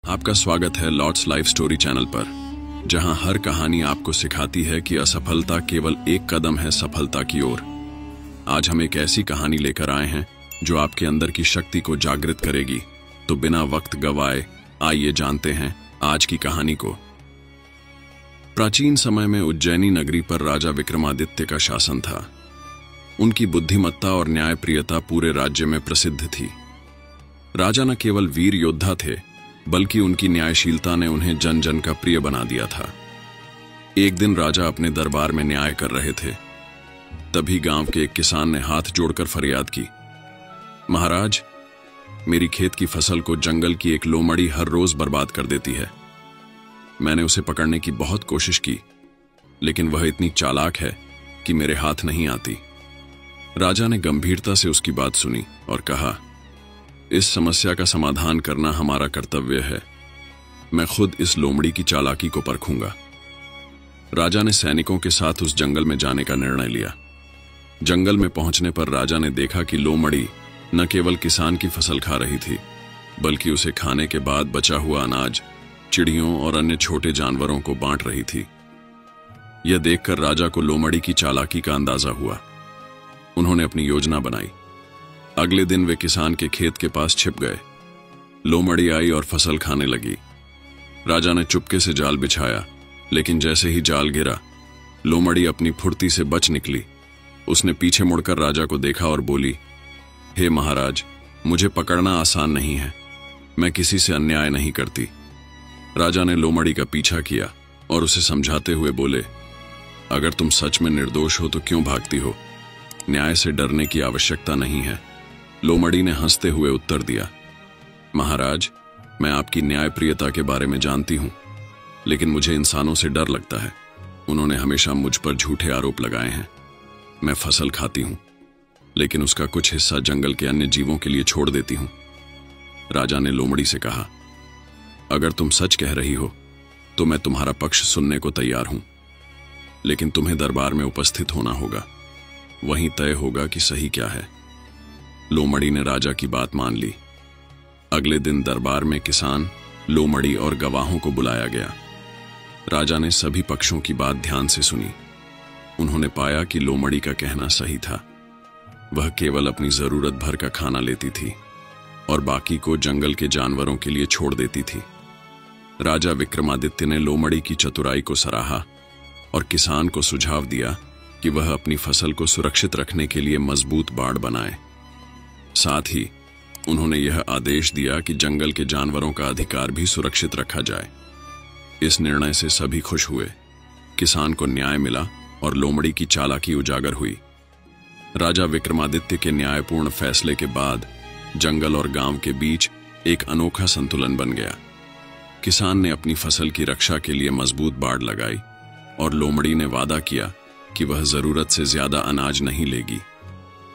आपका स्वागत है लॉट्स लाइफ स्टोरी चैनल पर, जहां हर कहानी आपको सिखाती है कि असफलता केवल एक कदम है सफलता की ओर। आज हम एक ऐसी कहानी लेकर आए हैं जो आपके अंदर की शक्ति को जागृत करेगी। तो बिना वक्त गवाए आइए जानते हैं आज की कहानी को। प्राचीन समय में उज्जैनी नगरी पर राजा विक्रमादित्य का शासन था। उनकी बुद्धिमत्ता और न्यायप्रियता पूरे राज्य में प्रसिद्ध थी। राजा न केवल वीर योद्धा थे, बल्कि उनकी न्यायशीलता ने उन्हें जन जन का प्रिय बना दिया था। एक दिन राजा अपने दरबार में न्याय कर रहे थे। तभी गांव के एक किसान ने हाथ जोड़कर फरियाद की, महाराज, मेरी खेत की फसल को जंगल की एक लोमड़ी हर रोज बर्बाद कर देती है। मैंने उसे पकड़ने की बहुत कोशिश की, लेकिन वह इतनी चालाक है कि मेरे हाथ नहीं आती। राजा ने गंभीरता से उसकी बात सुनी और कहा, इस समस्या का समाधान करना हमारा कर्तव्य है। मैं खुद इस लोमड़ी की चालाकी को परखूंगा। राजा ने सैनिकों के साथ उस जंगल में जाने का निर्णय लिया। जंगल में पहुंचने पर राजा ने देखा कि लोमड़ी न केवल किसान की फसल खा रही थी, बल्कि उसे खाने के बाद बचा हुआ अनाज चिड़ियों और अन्य छोटे जानवरों को बांट रही थी। यह देखकर राजा को लोमड़ी की चालाकी का अंदाजा हुआ। उन्होंने अपनी योजना बनाई। अगले दिन वे किसान के खेत के पास छिप गए। लोमड़ी आई और फसल खाने लगी। राजा ने चुपके से जाल बिछाया, लेकिन जैसे ही जाल गिरा, लोमड़ी अपनी फुर्ती से बच निकली। उसने पीछे मुड़कर राजा को देखा और बोली, हे महाराज, मुझे पकड़ना आसान नहीं है। मैं किसी से अन्याय नहीं करती। राजा ने लोमड़ी का पीछा किया और उसे समझाते हुए बोले, अगर तुम सच में निर्दोष हो तो क्यों भागती हो? न्याय से डरने की आवश्यकता नहीं है। लोमड़ी ने हंसते हुए उत्तर दिया, महाराज, मैं आपकी न्यायप्रियता के बारे में जानती हूं, लेकिन मुझे इंसानों से डर लगता है। उन्होंने हमेशा मुझ पर झूठे आरोप लगाए हैं। मैं फसल खाती हूं, लेकिन उसका कुछ हिस्सा जंगल के अन्य जीवों के लिए छोड़ देती हूं। राजा ने लोमड़ी से कहा, अगर तुम सच कह रही हो तो मैं तुम्हारा पक्ष सुनने को तैयार हूं, लेकिन तुम्हें दरबार में उपस्थित होना होगा। वहीं तय होगा कि सही क्या है। लोमड़ी ने राजा की बात मान ली। अगले दिन दरबार में किसान, लोमड़ी और गवाहों को बुलाया गया। राजा ने सभी पक्षों की बात ध्यान से सुनी। उन्होंने पाया कि लोमड़ी का कहना सही था। वह केवल अपनी जरूरत भर का खाना लेती थी और बाकी को जंगल के जानवरों के लिए छोड़ देती थी। राजा विक्रमादित्य ने लोमड़ी की चतुराई को सराहा और किसान को सुझाव दिया कि वह अपनी फसल को सुरक्षित रखने के लिए मजबूत बाड़ बनाए। साथ ही उन्होंने यह आदेश दिया कि जंगल के जानवरों का अधिकार भी सुरक्षित रखा जाए। इस निर्णय से सभी खुश हुए। किसान को न्याय मिला और लोमड़ी की चालाकी उजागर हुई। राजा विक्रमादित्य के न्यायपूर्ण फैसले के बाद जंगल और गांव के बीच एक अनोखा संतुलन बन गया। किसान ने अपनी फसल की रक्षा के लिए मजबूत बाड़ लगाई और लोमड़ी ने वादा किया कि वह जरूरत से ज्यादा अनाज नहीं लेगी।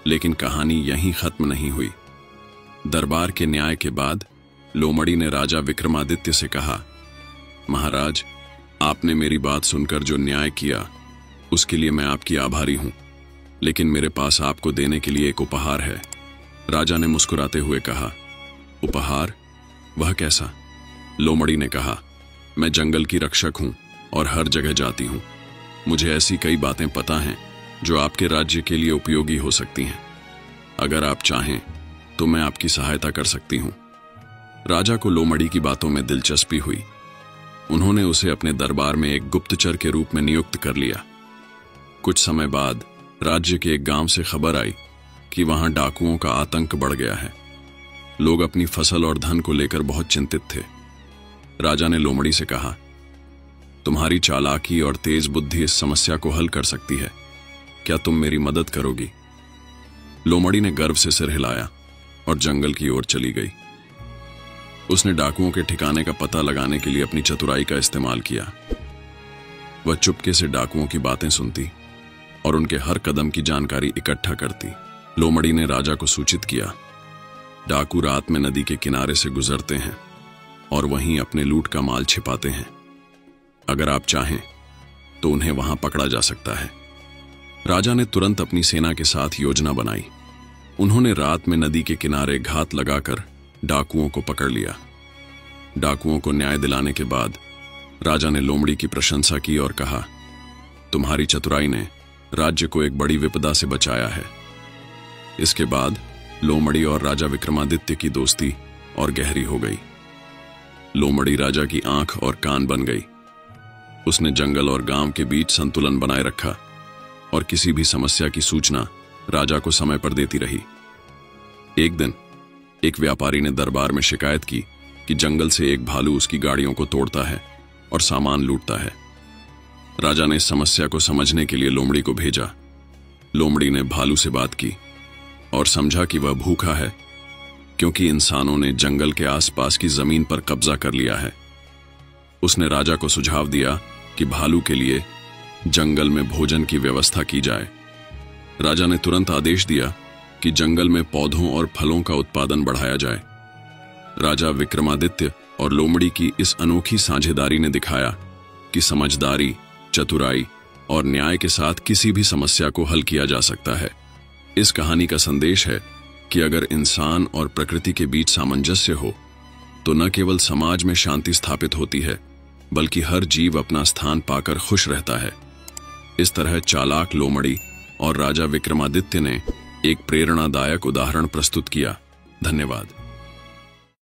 लेकिन कहानी यहीं खत्म नहीं हुई। दरबार के न्याय के बाद लोमड़ी ने राजा विक्रमादित्य से कहा, महाराज, आपने मेरी बात सुनकर जो न्याय किया उसके लिए मैं आपकी आभारी हूं, लेकिन मेरे पास आपको देने के लिए एक उपहार है। राजा ने मुस्कुराते हुए कहा, उपहार? वह कैसा? लोमड़ी ने कहा, मैं जंगल की रक्षक हूं और हर जगह जाती हूं। मुझे ऐसी कई बातें पता हैं जो आपके राज्य के लिए उपयोगी हो सकती हैं। अगर आप चाहें तो मैं आपकी सहायता कर सकती हूं। राजा को लोमड़ी की बातों में दिलचस्पी हुई। उन्होंने उसे अपने दरबार में एक गुप्तचर के रूप में नियुक्त कर लिया। कुछ समय बाद राज्य के एक गांव से खबर आई कि वहां डाकुओं का आतंक बढ़ गया है। लोग अपनी फसल और धन को लेकर बहुत चिंतित थे। राजा ने लोमड़ी से कहा, तुम्हारी चालाकी और तेज बुद्धि इस समस्या को हल कर सकती है। क्या तुम मेरी मदद करोगी? लोमड़ी ने गर्व से सिर हिलाया और जंगल की ओर चली गई। उसने डाकुओं के ठिकाने का पता लगाने के लिए अपनी चतुराई का इस्तेमाल किया। वह चुपके से डाकुओं की बातें सुनती और उनके हर कदम की जानकारी इकट्ठा करती। लोमड़ी ने राजा को सूचित किया, डाकू रात में नदी के किनारे से गुजरते हैं और वहीं अपने लूट का माल छिपाते हैं। अगर आप चाहें तो उन्हें वहां पकड़ा जा सकता है। राजा ने तुरंत अपनी सेना के साथ योजना बनाई। उन्होंने रात में नदी के किनारे घात लगाकर डाकुओं को पकड़ लिया। डाकुओं को न्याय दिलाने के बाद राजा ने लोमड़ी की प्रशंसा की और कहा, तुम्हारी चतुराई ने राज्य को एक बड़ी विपदा से बचाया है। इसके बाद लोमड़ी और राजा विक्रमादित्य की दोस्ती और गहरी हो गई। लोमड़ी राजा की आंख और कान बन गई। उसने जंगल और गांव के बीच संतुलन बनाए रखा और किसी भी समस्या की सूचना राजा को समय पर देती रही। एक दिन एक व्यापारी ने दरबार में शिकायत की कि जंगल से एक भालू उसकी गाड़ियों को तोड़ता है और सामान लूटता है। राजा ने इस समस्या को समझने के लिए लोमड़ी को भेजा। लोमड़ी ने भालू से बात की और समझा कि वह भूखा है क्योंकि इंसानों ने जंगल के आसपास की जमीन पर कब्जा कर लिया है। उसने राजा को सुझाव दिया कि भालू के लिए जंगल में भोजन की व्यवस्था की जाए। राजा ने तुरंत आदेश दिया कि जंगल में पौधों और फलों का उत्पादन बढ़ाया जाए। राजा विक्रमादित्य और लोमड़ी की इस अनोखी साझेदारी ने दिखाया कि समझदारी, चतुराई और न्याय के साथ किसी भी समस्या को हल किया जा सकता है। इस कहानी का संदेश है कि अगर इंसान और प्रकृति के बीच सामंजस्य हो तो न केवल समाज में शांति स्थापित होती है बल्कि हर जीव अपना स्थान पाकर खुश रहता है। इस तरह चालाक लोमड़ी और राजा विक्रमादित्य ने एक प्रेरणादायक उदाहरण प्रस्तुत किया। धन्यवाद।